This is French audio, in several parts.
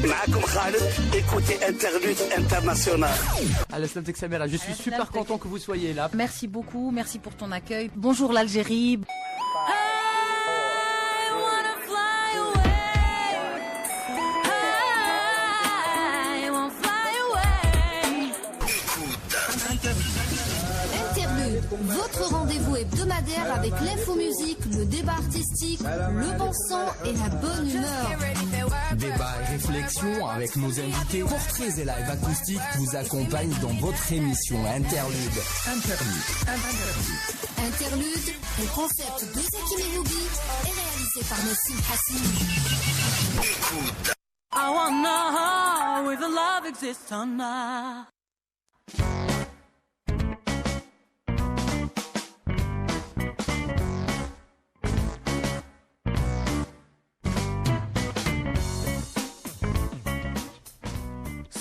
معاكم خالد, écoutez Interlude International. Alassane Samira, je suis super content que vous soyez là. Merci beaucoup, merci pour ton accueil. Bonjour l'Algérie. Votre rendez-vous hebdomadaire avec l'info-musique, le débat artistique, le bon son et la bonne humeur. Débat et réflexion avec nos invités, portraits et live acoustiques vous accompagnent dans votre émission Interlude. Interlude, le concept de Zaki Meloubi est réalisé par Nassim Hassim. I wanna know if the love exists or not.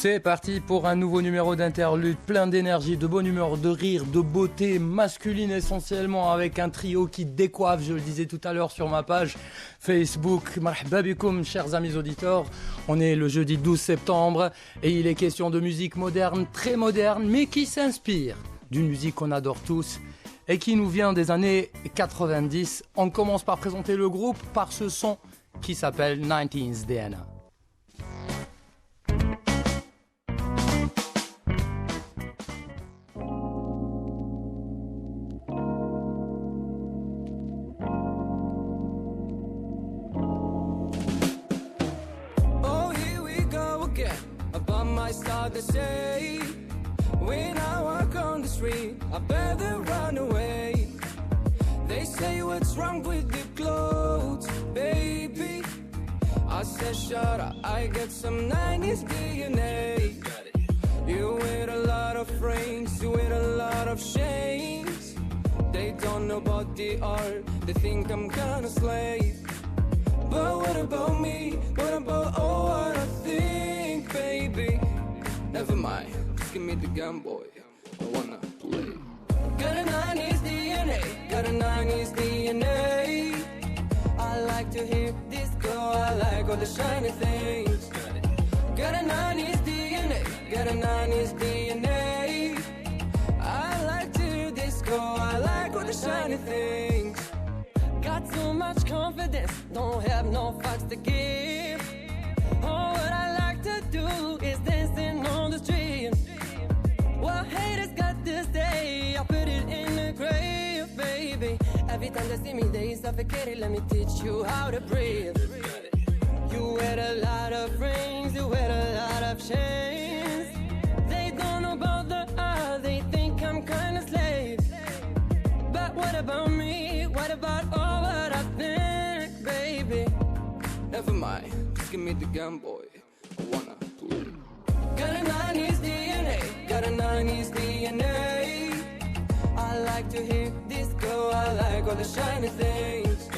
C'est parti pour un nouveau numéro d'Interlude, plein d'énergie, de bonne humeur, de rire, de beauté masculine essentiellement, avec un trio qui décoiffe, je le disais tout à l'heure sur ma page Facebook. Marhaba bikoum, chers amis auditeurs, on est le jeudi 12 septembre et il est question de musique moderne, très moderne, mais qui s'inspire d'une musique qu'on adore tous et qui nous vient des années 90. On commence par présenter le groupe par ce son qui s'appelle 19's DNA. They say when I walk on the street, I better run away. They say what's wrong with the clothes, baby? I said shut up, I got some 90s DNA. You wear a lot of rings, you wear a lot of chains. They don't know about the art, they think I'm kind of slave. But what about me? What about all what I think, baby? Never mind, just give me the gun, boy. I wanna play. Got a 90s DNA, got a 90s DNA. I like to hear disco, I like all the shiny things. Got a 90s DNA, got a 90s DNA. I like to disco, I like all the shiny things. Got so much confidence, don't have no fucks to give. Oh, what I like to do is dancing on the street. What haters got to say, I'll put it in the grave, baby. Every time they see me, they suffocate. Let me teach you how to breathe. You wear a lot of rings, you wear a lot of chains. They don't know about the art, they think I'm kinda slave. But what about me? What about all what I think, baby? Never mind, just give me the gun, boy. I wanna play. Got a 90s DNA, got a 90s DNA. I like to hear disco, I like all the shiny things.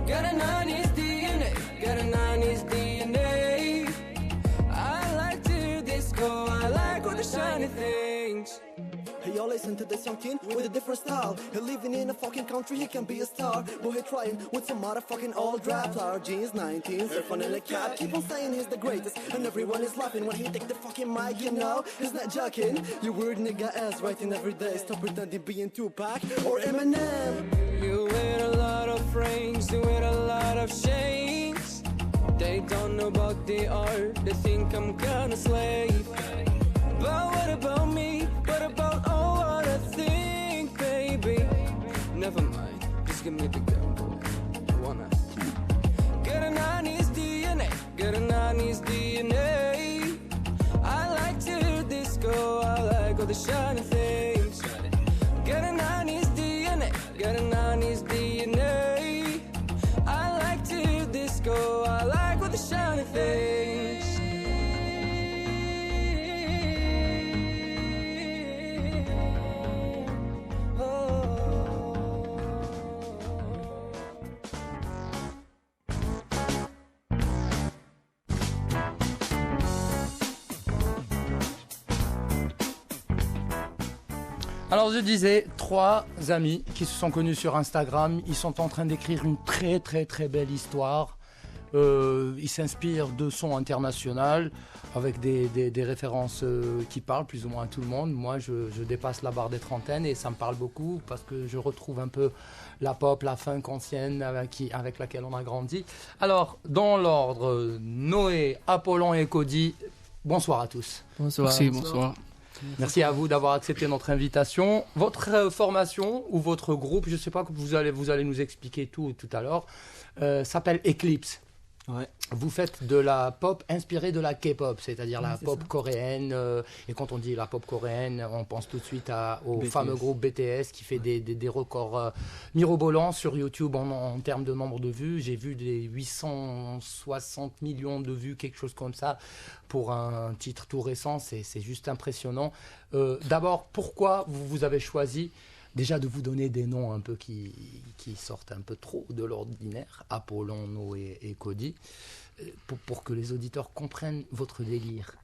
Got a 90s DNA, got a 90s DNA. I like to disco, I like all the shiny things. Hey, y'all listen to this young teen with a different style. He living in a fucking country, he can be a star. But he trying with some motherfucking old rap. Our jeans, 19, surfing in a cap. Keep on saying he's the greatest, and everyone is laughing when he take the fucking mic, you know. He's not joking. You weird nigga ass writing every day. Stop pretending being Tupac or Eminem. You wear a lot of rings, you wear a lot of chains. They don't know about the art, they think I'm kinda slave. But what about me? What about all what I think, baby? Never mind, just give me the gun, boy. I wanna. Got a 90s DNA, got a 90s DNA. I like to disco, I like all the shiny things. Got a 90s DNA, got a 90s DNA. I like to disco, I like all the shiny things. Alors je disais, 3 amis qui se sont connus sur Instagram, ils sont en train d'écrire une très très très belle histoire. Il s'inspire de sons internationaux avec des références qui parlent plus ou moins à tout le monde. Moi, je dépasse la barre des trentaines et ça me parle beaucoup parce que je retrouve un peu la pop, la funk ancienne avec laquelle on a grandi. Alors, dans l'ordre, Noé, Apollon et Cody, bonsoir à tous. Bonsoir. Merci, bonsoir. Merci à vous d'avoir accepté notre invitation. Votre formation ou votre groupe, je ne sais pas, vous allez nous expliquer tout à l'heure, s'appelle Eclipse. Ouais. Vous faites de la pop inspirée de la K-pop, c'est-à-dire la c'est pop ça. coréenne. Et quand on dit la pop coréenne, on pense tout de suite au BTS. fameux groupe BTS qui fait des records mirobolants sur YouTube en termes de nombre de vues. J'ai vu des 860 millions de vues, quelque chose comme ça, pour un titre tout récent. C'est juste impressionnant. D'abord, pourquoi vous avez choisi déjà de vous donner des noms un peu qui sortent un peu trop de l'ordinaire, Apollon, Noé et Cody, pour que les auditeurs comprennent votre délire.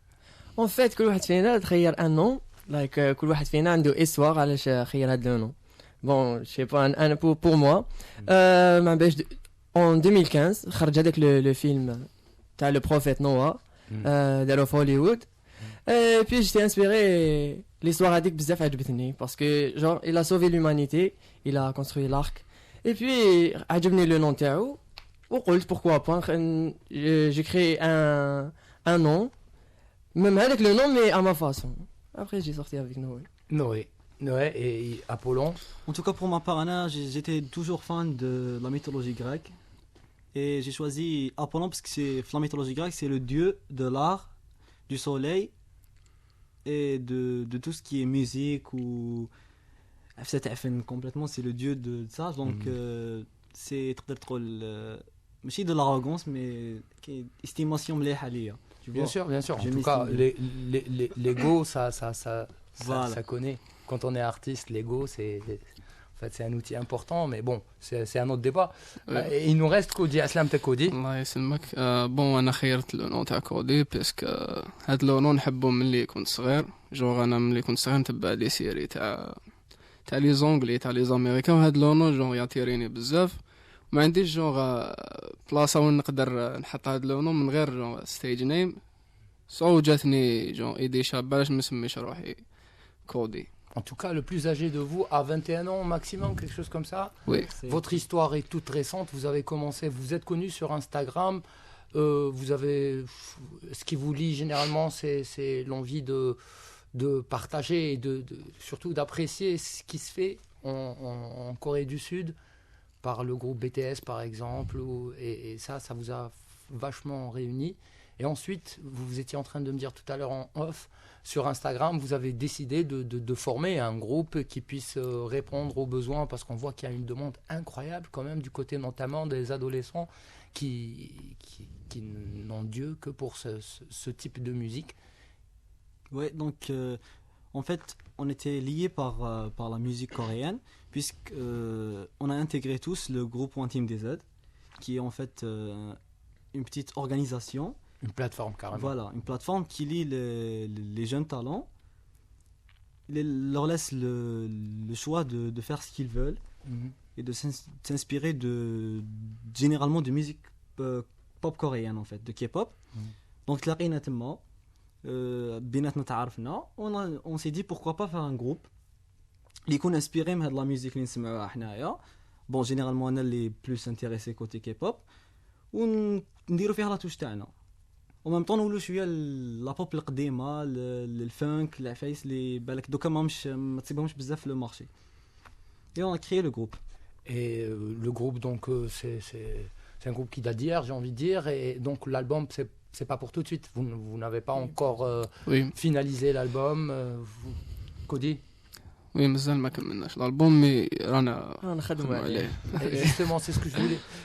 En fait, كل واحد فينا تخير un nom, like كل واحد فينا عنده histoire علاش خير هاد le nom. Bon, je sais pas, pour moi, ما باش en 2015 خرج هذاك le film تاع le prophète Noah, داروا في هوليوود. Et puis j'étais inspiré, l'histoire هذيك بزاف عجبتني parce que genre il a sauvé l'humanité, il a construit l'arc. Et puis عجبني le nom تاعو وقلت pourquoi pas j'ai créé un nom, même avec le nom mais à ma façon. Après j'ai sorti avec Noé. Noé et Apollon. En tout cas pour ma part, Anna, j'étais toujours fan de la mythologie grecque et j'ai choisi Apollon parce que la mythologie grecque c'est le dieu de l'art, du soleil et de tout ce qui est musique ou complètement, c'est le dieu de ça, donc c'est ماشي de l'arrogance mais estimation مليحه ليا. Bien sûr. En tout cas, l'ego, ça connaît. Quand on est artiste, l'ego, c'est un outil important, mais bon, c'est un autre débat. Et il nous reste Cody. Aslam ta Cody. الله يسلمك. بون انا خيرت لونو تاع كودي باسكو هاد لونو نحبو ملي كنت صغير. جوغ انا ملي كنت صغير نتبع لي سيري تاع لي زونغلي تاع لي زاميريكان، وهاد لونو جوغ يعطيني بزاف. ما عنديش جوغ بلاصه وين نقدر نحط هاد لونو من غير جوغ ستيج نيم. سو جاتني جوغ ايدي شابه باش ما نسميش روحي كودي. En tout cas, le plus âgé de vous, à 21 ans maximum, quelque chose comme ça. Oui. Votre histoire est toute récente. Vous avez commencé, vous êtes connu sur Instagram. Vous avez, ce qui vous lie généralement, c'est l'envie de partager et surtout d'apprécier ce qui se fait en Corée du Sud par le groupe BTS par exemple. Et ça vous a vachement réuni. Et ensuite, vous étiez en train de me dire tout à l'heure en off, sur Instagram, vous avez décidé de former un groupe qui puisse répondre aux besoins, parce qu'on voit qu'il y a une demande incroyable quand même du côté notamment des adolescents qui n'ont Dieu que pour ce type de musique. Ouais, donc en fait, on était liés par la musique coréenne, puisqu'on a intégré tous le groupe One Team DZ, qui est en fait une petite organisation. Une plateforme carrément. Voilà, une plateforme qui lie les jeunes talents, leur laisse le choix de faire ce qu'ils veulent et de s'inspirer généralement de musique pop coréenne en fait, de K-pop. Donc تلاقينا تما بيناتنا تعرفنا, on s'est dit pourquoi pas faire un groupe اللي يكون inspiré من هاد la musique اللي نسمعوها حنايا. Bon, généralement انا اللي plus intéressé côté K-pop ونديروا فيها لا توش تاعنا. En même temps نولوا شويه لا بوب القديمه الفانك العفايس اللي بالك دوكا ما تصيبهمش بزاف في لو مارشي. Et on a créé le groupe. Et le groupe donc c'est un groupe qui date d'hier, j'ai envie de dire, et donc l'album c'est pas pour tout de suite. Vous n'avez pas encore finalisé l'album. Cody. Oui, مازال ما كملناش الالبوم مي رانا نخدموا عليه. Justement, c'est ce que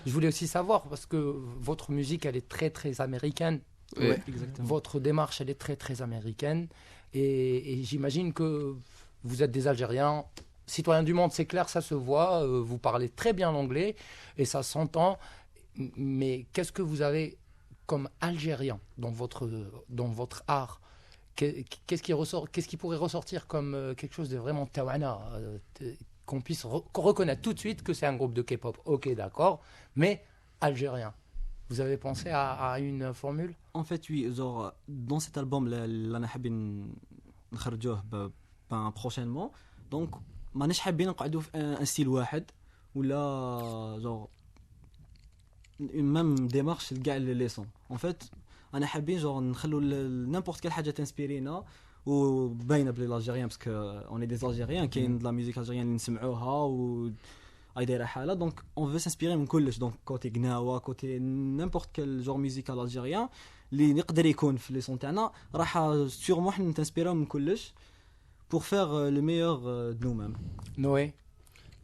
je voulais aussi savoir, parce que votre musique elle est très très américaine. Oui, exactement. Votre démarche elle est très très américaine, et j'imagine que vous êtes des Algériens, citoyens du monde, c'est clair, ça se voit, vous parlez très bien l'anglais et ça s'entend, mais qu'est-ce que vous avez comme Algérien dans votre art? Qu'est-ce qui ressort, qu'est-ce qui pourrait ressortir comme quelque chose de vraiment tawana, qu'on puisse reconnaître tout de suite que c'est un groupe de K-pop? Ok, d'accord, mais algérien. Vous avez pensé à une formule? En fait, oui, genre, dans cet album, اللي حابين نخرجوه prochainement, donc, مانيش حابين نقعدوا في un style واحد ولا genre une même démarche لكاع les sons. En fait, انا حابين genre نخلوا n'importe quelle حاجه تنسبيرينا وباينه بلي l'Algérien parce que on est des Algériens كاين de la musique algérienne اللي نسمعوها و اي دايره حاله دونك اون veut s'inspirer من كلش دونك كوتي غناوه كوتي n'importe quel genre musical algérien اللي يقدر يكون في لي سون تاعنا راح سيغمون حنا نتنسبيرو من كلش pour faire le meilleur de nous-mêmes. Noé?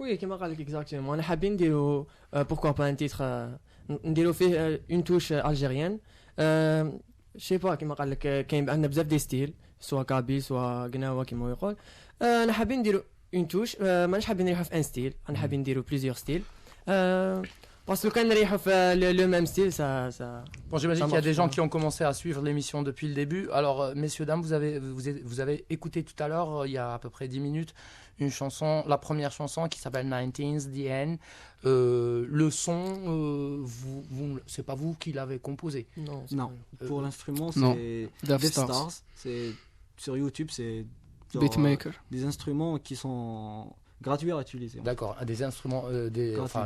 Oui, كما قال لك exactement. انا حابين نديرو pourquoi pas un titre نديرو فيه une touche algérienne. je sais pas كما قال لك كاين عندنا بزاف دي ستيل سواء كابيل سواء غناوه كما يقول. انا حابين نديرو une touche مانيش حابين نريحو في ان ستيل انا حابين نديرو plusieurs styles parce que كان نريحو في le même style ça Bon, j'imagine qu'il y a des gens qui ont commencé à suivre l'émission depuis le début. Alors, messieurs, dames, vous avez écouté tout à l'heure, il y a à peu près 10 minutes, une chanson, la première chanson qui s'appelle 19's, The End. Le son, c'est pas vous qui l'avez composé? Non. Pour l'instrument, c'est Death Stars. C'est sur YouTube, c'est genre, Beatmaker. Des instruments qui sont gratuits à utiliser. D'accord, des instruments,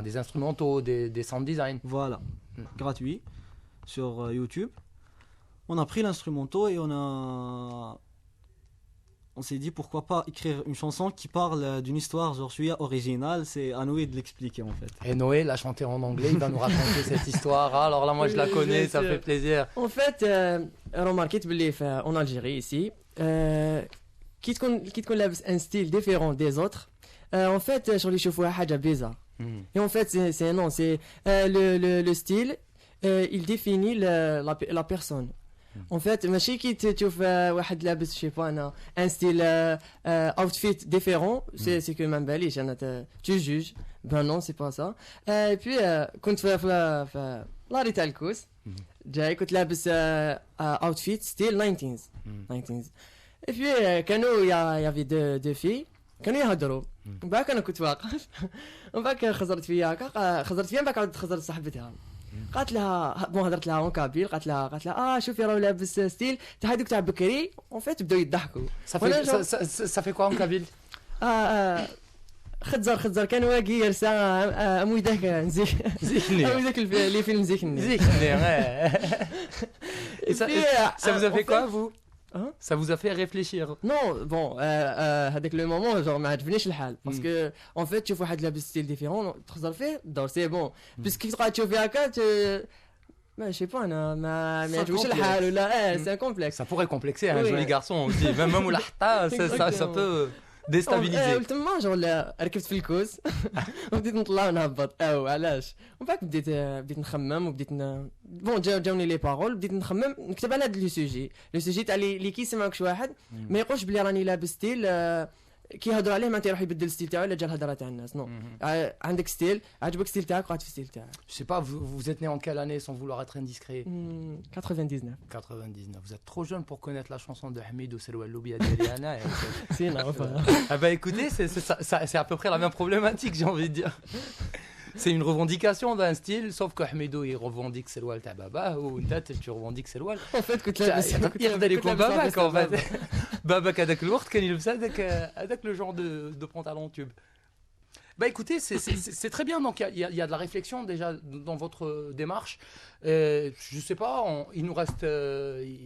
des instrumentaux, des sound design. Voilà, gratuit sur YouTube. On a pris l'instrumental et on s'est dit pourquoi pas écrire une chanson qui parle d'une histoire genre celui originale. C'est à Noé de l'expliquer en fait. Et Noé l'a chanté en anglais, il va nous raconter cette histoire. Alors là, moi je la connais, ça fait plaisir. En fait, remarquez en Algérie ici, qui تكون لابس un style différent des autres. En fait, je les يشوفوها حاجة bizarre. Et en fait, c'est non, c'est le style, il définit la personne. En fait, ماشي كي تشوف واحد لابس شي انا un style outfit différent, c'est que ما باليش انا tu juges. Ben non, c'est pas ça. Et puis كنت في لاري تاع الكوس جاي كنت لابس outfit style 19s. Et puis كانوا y avait deux filles كانوا يهضروا من بعد انا كنت واقف من بعد خزرت فيها خزرت فيها من بعد عاود خزرت صاحبتها قالت لها بون هضرت لها اون كابيل قالت لها شوفي راه لابس ستيل تاع هذوك تاع بكري اون فيت بداو يضحكوا ça fait quoi en kabyle خزر كان واقي يرسى امويداك نزيكني امويداك اللي فيلم زيكني Et ça vous a fait quoi vous? Ça vous a fait réfléchir? Non, bon, avec le moment, genre, ما عجبنيش الحال parce que en fait تشوف واحد لابس ستيل ديفيرون تخزر فيه دور سي بون باسكو تبقى تشوفي هكا ما je sais pas انا ما يعجبوش الحال ولا c'est un complexe. Ça pourrait complexer un joli garçon aussi, même ولا حتى ça peut déstabiliser. تما genre ركبت في الكوز وبديت نطلع ونهبط علاش ومن بعد بديت نخمم وبديت بون جاوني لي بارول بديت نخمم نكتب على هذا لو سوجي تاع اللي كيسمعك شي واحد ما يقولش بلي راني لابس ستيل كيهضروا عليه معناتها يروح يبدل الستيل تاعو ولا جا الهضره تاع الناس نو عندك ستيل عجبك ستيل تاعك قعد في ستيل تاعك. Je sais pas, vous êtes né en quelle année sans vouloir être indiscret? 99. Vous êtes trop jeune pour connaître la chanson de Hamidou Selwa Loubi Adeliana. Si, non, Ah bah écoutez, c'est à peu près la même problématique, j'ai envie de dire. C'est une revendication d'un style, sauf que Hamidou il revendique Selwa ta baba ou Ntat tu revendiques Selwa. En fait, كنت لابس يقدر يكون باباك en fait. باباك هذاك الوقت كان يلبس هذاك le genre de pantalon tube. Bah écoutez, c'est très bien, donc il y a de la réflexion déjà dans votre démarche. Je sais pas, il nous reste,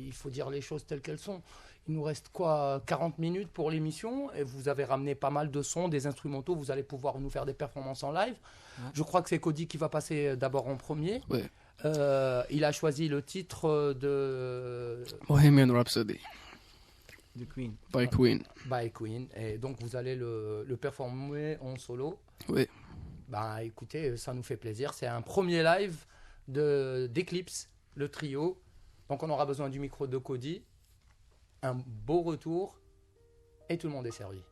il faut dire les choses telles qu'elles sont. Il nous reste quoi, 40 minutes pour l'émission, et vous avez ramené pas mal de sons, des instrumentaux, vous allez pouvoir nous faire des performances en live. Ouais. Je crois que c'est Cody qui va passer d'abord en premier. Oui. Il a choisi le titre de Bohemian Rhapsody. De Queen. By Queen. Et donc vous allez le performer en solo. Oui. Bah écoutez, ça nous fait plaisir. C'est un premier live d'Eclipse, le trio. Donc on aura besoin du micro de Cody. Un beau retour et tout le monde est servi.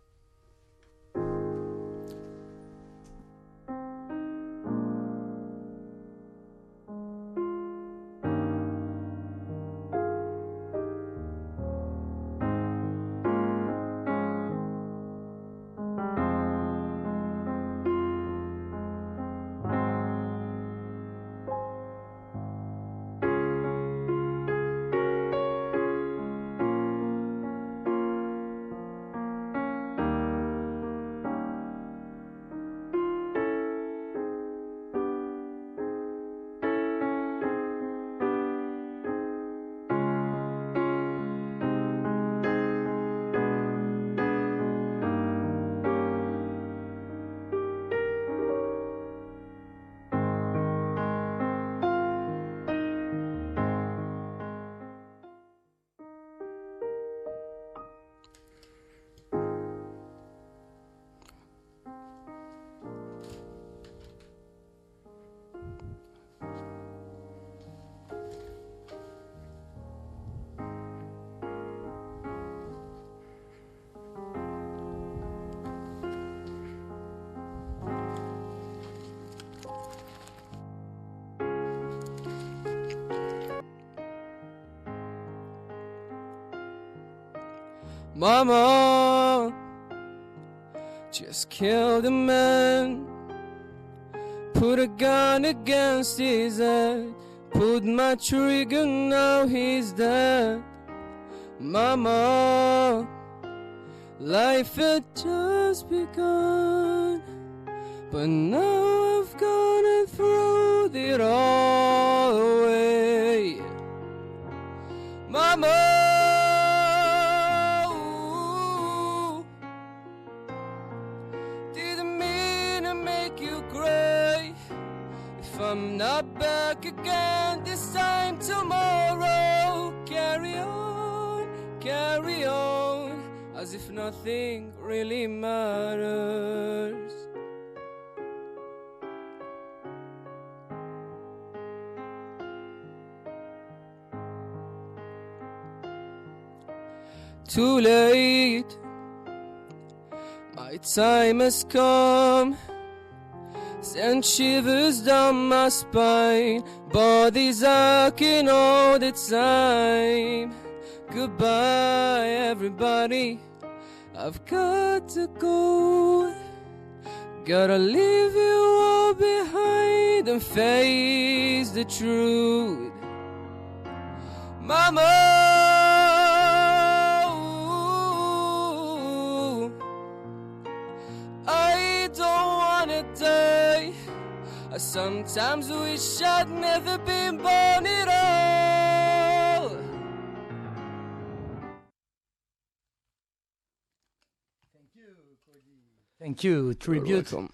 Mama, just killed a man. Put a gun against his head. Pulled my trigger, now he's dead. Mama, life had just begun, but now I've gone and thrown it all away. Mama, ooh, didn't mean to make you cry. If I'm not back again this time tomorrow, carry on, as if nothing really matters. Too late, my time has come. Send shivers down my spine, body's aching all the time. Goodbye everybody, I've got to go. Gotta leave you all behind and face the truth. Mama, ooh, I don't wanna die. I sometimes wish I'd never been born at all. Thank you. Tribute welcome.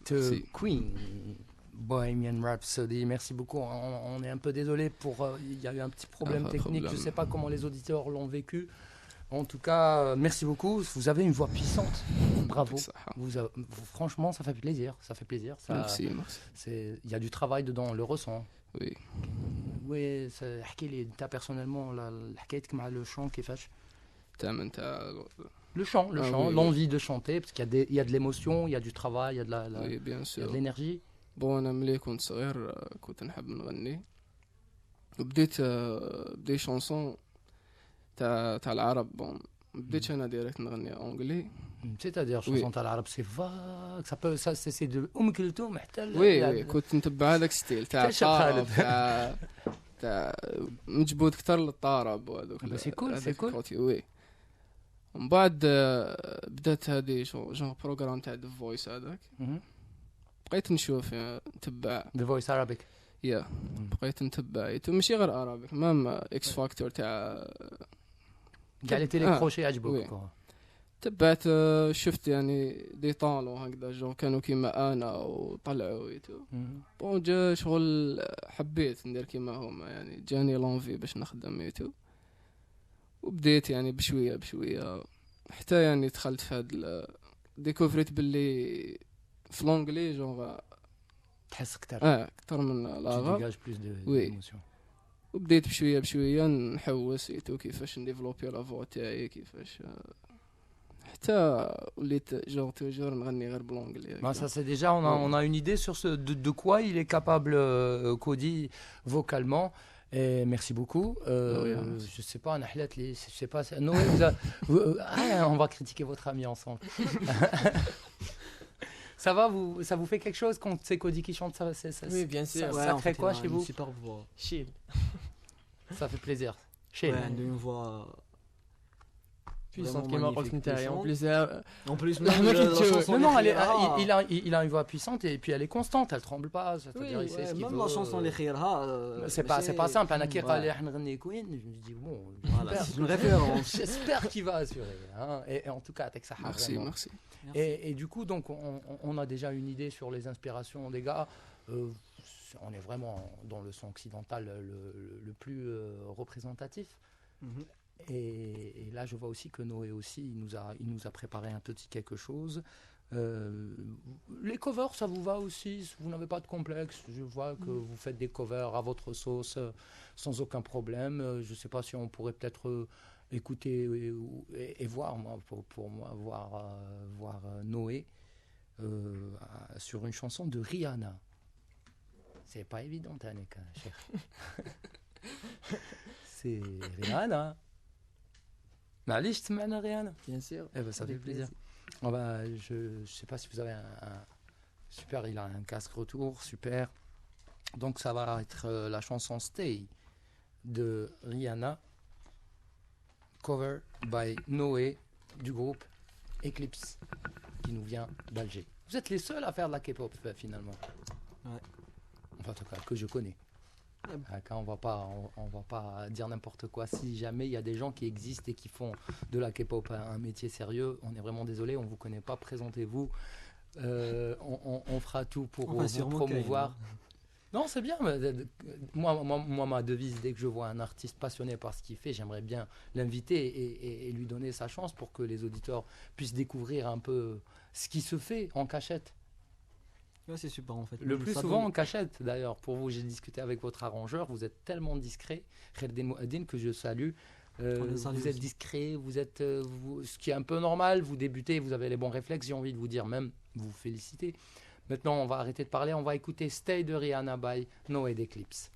to Merci. Queen. Bohemian Rhapsody. Merci beaucoup. On est un peu désolé pour. Il y a eu un petit problème Pas de technique. problème. Je ne sais pas comment les auditeurs l'ont vécu. En tout cas, merci beaucoup. Vous avez une voix puissante. Bravo. Franchement, ça fait plaisir. Ça fait plaisir. Ça, Merci. Il y a du travail dedans. On le ressent. Oui. Oui. احكي لي انت personnellement حكايتك مع le chant كيفاش؟ Le chant, Ah oui, l'envie de chanter, parce qu'il y a de l'émotion, il y a du travail, il y a de Oui, bien il y a sûr. de l'énergie. بون انا ملي كنت صغير كنت نحب نغني وبديت بدي شونسون تاع العرب. بون بديتش انا ديريكت نغني اونجلي. C'est-à-dire chanson تاع العرب c'est vague, c'est de كلثوم حتى وي كنت نتبع هذاك ستيل تاع الطرب تاع مجبود اكثر للطرب وهذوك. سي كول. وي ومن بعد بدات هذه جون بروغرام تاع ذا فويس هذاك. بقيت نشوف نتبع The Voice Arabic. يا بقيت نتبع ماشي غير ارابيك مام اكس فاكتور تاع كاع لي تيليكروشي عجبوك. تبعت شفت يعني دي طالون هكذا جو كانوا كيما انا وطلعوا ويتو. بون جا شغل حبيت ندير كيما هما يعني جاني لونفي باش نخدم ويتو وبديت يعني بشويه بشويه حتى يعني دخلت في هاد ديكوفريت باللي في لونجلي جونغ تحس اكثر اكثر من لاغا. وي وبديت بشويه بشويه نحوس ايتو كيفاش نديفلوبي لا فوا تاعي كيفاش حتى وليت جونغ توجور نغني غير بلونجلي. Ça c'est déjà on a une idée sur de quoi il est capable Cody vocalement. Et merci beaucoup. Je sais pas, je sais pas. Noé, on va critiquer votre ami ensemble. Ça va, ça vous fait quelque chose quand c'est Cody qui chante ça? Oui, bien sûr. Ça crée quoi chez vous? Super voix. Chill. Ça fait plaisir. Chill. Ouais, une voix puissante qui m'a raconté. En plus, non, il a une voix puissante et puis elle est constante, elle tremble pas. C'est-à-dire, il sait ce qu'il veut. Même la chanson les khirha. C'est pas simple. Un qui قال لي نغني Queen, je me dis bon. Voilà, c'est une référence. J'espère qu'il va assurer. Et en tout cas, avec ça. Merci. Et du coup, donc, on a déjà une idée sur les inspirations des gars. On est vraiment dans le son occidental le plus représentatif. Et là, je vois aussi que Noé aussi, il nous a préparé un petit quelque chose. Les covers, ça vous va aussi? Vous n'avez pas de complexe? Je vois que vous faites des covers à votre sauce sans aucun problème. Je ne sais pas si on pourrait peut-être écouter et voir, moi, pour moi, voir Noé sur une chanson de Rihanna. C'est pas évident, Aneka, cher. C'est Rihanna. معليش تسمعنا Rihanna. Bien sûr. Eh ben ça fait plaisir. Je sais pas si vous avez un super, il a un casque retour, super. Donc ça va être la chanson Stay de Rihanna, cover by Noé du groupe Eclipse, qui nous vient d'Alger. Vous êtes les seuls à faire de la K-pop finalement. Ouais. Enfin en tout cas que je connais. Quand on va pas dire n'importe quoi. Si jamais il y a des gens qui existent et qui font de la K-pop un métier sérieux, on est vraiment désolé, on vous connaît pas. Présentez-vous. On fera tout pour vous promouvoir. Non, c'est bien. Moi, ma devise, dès que je vois un artiste passionné par ce qu'il fait, j'aimerais bien l'inviter et lui donner sa chance pour que les auditeurs puissent découvrir un peu ce qui se fait en cachette. Ouais, c'est super en fait. Le plus souvent en cachette d'ailleurs. Pour vous, j'ai discuté avec votre arrangeur. Vous êtes tellement discret, Kherdin Mouadine, que je salue. Vous êtes discret, vous êtes, ce qui est un peu normal. Vous débutez, vous avez les bons réflexes. J'ai envie de vous dire même, vous féliciter. Maintenant, on va arrêter de parler. On va écouter Stay de Rihanna by Noé d'Eclipse.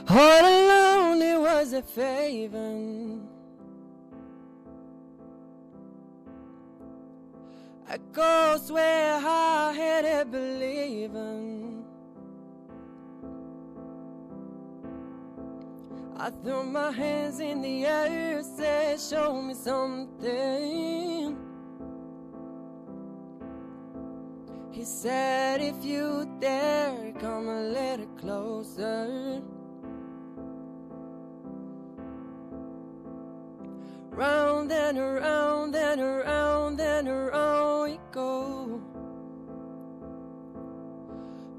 All alone it was a favor. I go swear hard-headed believing. I threw my hands in the air, said show me something. He said if you dare, come a little closer. Round and around and around and around we go.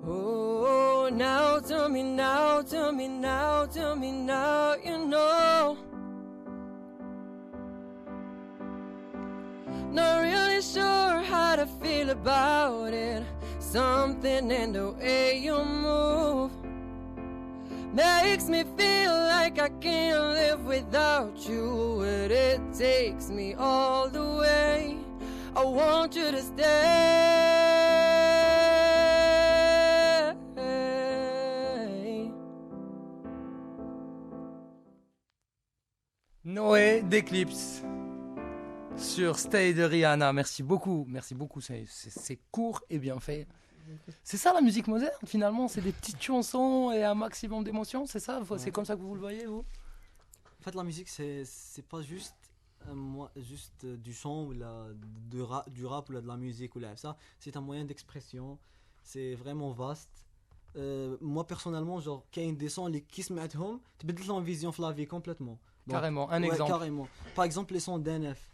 Oh, now tell me now, tell me now, tell me now, you know. Not really sure how to feel about it. Something in the way you move makes me feel like I can't live without you. But it takes me all the way. I want you to stay. Noé d'Eclipse sur Stay de Rihanna. Merci beaucoup, c'est court et bien fait. C'est ça la musique moderne finalement, c'est des petites chansons et un maximum d'émotions, c'est ça, c'est comme ça que vous le voyez vous? En fait la musique c'est pas juste du son ou du rap ou de la musique ou là, ça c'est un moyen d'expression, c'est vraiment vaste. Moi personnellement genre quand il descend les qui se mettent home تبدل لهم vision في la vie complètement. Donc, carrément, un exemple. Carrément. Par exemple les sons d'NF.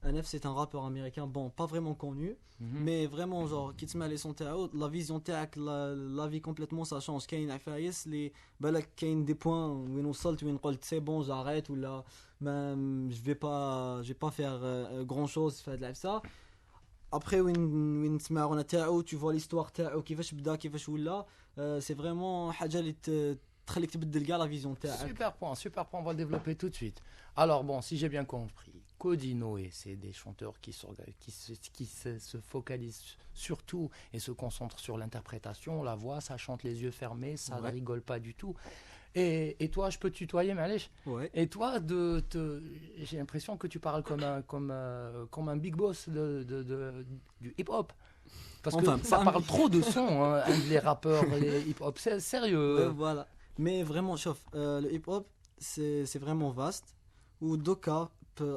NF c'est un rappeur américain, bon pas vraiment connu, mais vraiment genre qui te met les sons تاعو la vision تاعك la vie complètement ça change. كاين عفايس اللي بالك كاين des points وين وصلت وين قلت c'est bon j'arrête ولا je vais pas faire grand chose في هاد العب ça. Après وين تسمع غنى تاعو tu vois l'histoire تاعو كيفاش بدا كيفاش ولا c'est vraiment حاجه اللي تخليك تبدل كاع la vision تاعك. Super point, on va le développer tout de suite. Alors bon, si j'ai bien compris, Cody Noé, c'est des chanteurs qui se focalisent surtout et se concentrent sur l'interprétation, la voix, ça chante les yeux fermés, ça ne rigole pas du tout. Et toi, je peux te tutoyer, Malèche? Ouais. Et toi, j'ai l'impression que tu parles comme un big boss du hip-hop. Parce que ça parle trop de sons, hein, les rappeurs, les hip-hop, c'est sérieux. Ouais, voilà. Mais vraiment, chauffe, le hip-hop, c'est vraiment vaste. Ou Doka,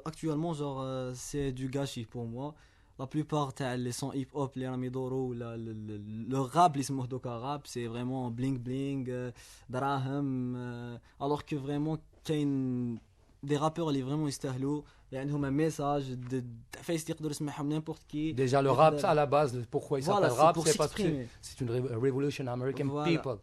actuellement, genre, c'est du gâchis pour moi. La plupart les sons hip-hop, les Ramidoro, le rap, les sons Doka rap, c'est vraiment bling bling, Draham. Alors que vraiment, qu'il y a des rappeurs qui vraiment يستاهلوا. Il y a un message de n'importe qui. Déjà, le rap, ça à la base, pourquoi il s'appelle rap, c'est parce que c'est une Revolution American People.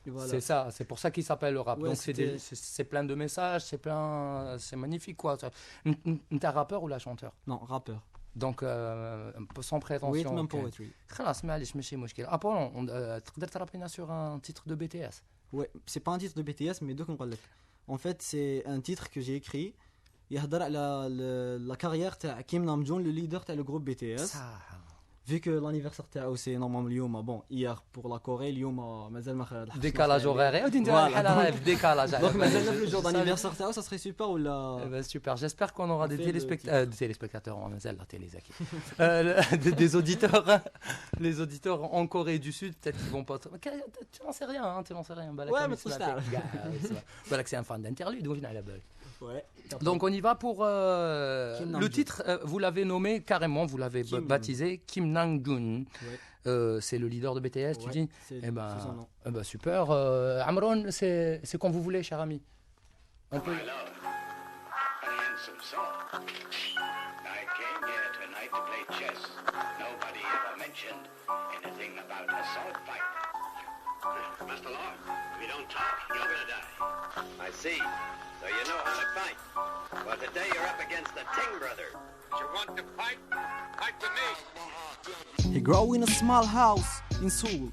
Voilà. C'est ça, c'est pour ça qu'il s'appelle le rap. Ouais, donc c'est plein de messages, c'est magnifique quoi. T'es un rappeur ou la chanteur? Non, rappeur. Donc sans prétention. Rhythm and poetry. خلاص معليش ماشي مشكل. Apollon, تقدر ترابينا sur un titre de BTS? Ouais, c'est pas un titre de BTS mais دوك نقول لك. En fait, c'est un titre que j'ai écrit. يهضر على la carrière تاع كيم نام جون, le leader تاع le groupe BTS. Vu que l'anniversaire تاعو c'est normalement اليوم, bon, hier pour la Corée, اليوم مازال ما لحقناش. Décalage horaire. Décalage. Donc مازال le jour d'anniversaire تاعو, ça serait super ولا. Super. J'espère qu'on aura des téléspectateurs en مازال la télé Zaki. Des auditeurs, les auditeurs en Corée du Sud, peut-être qu'ils vont pas. Tu n'en sais rien, hein, tu n'en sais rien. Ouais, mais trop tard. Voilà que c'est un fan d'interlude, donc à la belle. Ouais. Donc on y va pour le titre. Vous l'avez nommé carrément, vous l'avez baptisé Kim Namjoon. Ouais. C'est le leader de BTS, tu dis. Eh ben super. Amron, c'est quand vous voulez, cher ami. Un peu. Master Law, if you don't talk, you're gonna die. I see. So you know how to fight. Well, today you're up against the Ting brothers. You want to fight? Fight with me. He grew in a small house in Seoul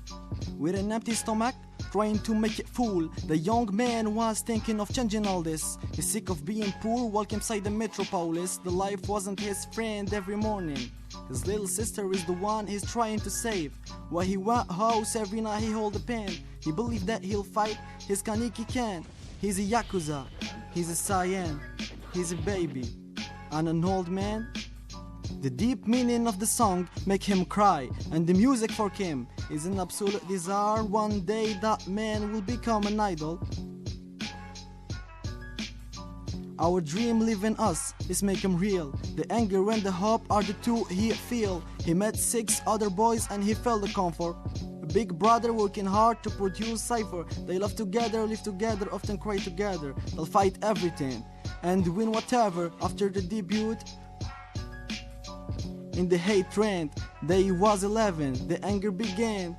with an empty stomach, trying to make it full. The young man was thinking of changing all this. He's sick of being poor, walking inside the metropolis. The life wasn't his friend every morning. His little sister is the one he's trying to save. While he went house every night he hold a pen. He believed that he'll fight his kaniki can. He's a yakuza, he's a cyan, he's a baby, and an old man. The deep meaning of the song make him cry, and the music for Kim is an absolute desire. One day that man will become an idol. Our dream live in us, is make him real. The anger and the hope are the two he feel. He met 6 other boys and he felt the comfort. A big brother working hard to produce cipher. They love together, live together, often cry together. They'll fight everything and win whatever. After the debut in the hate trend, they was 11, the anger began.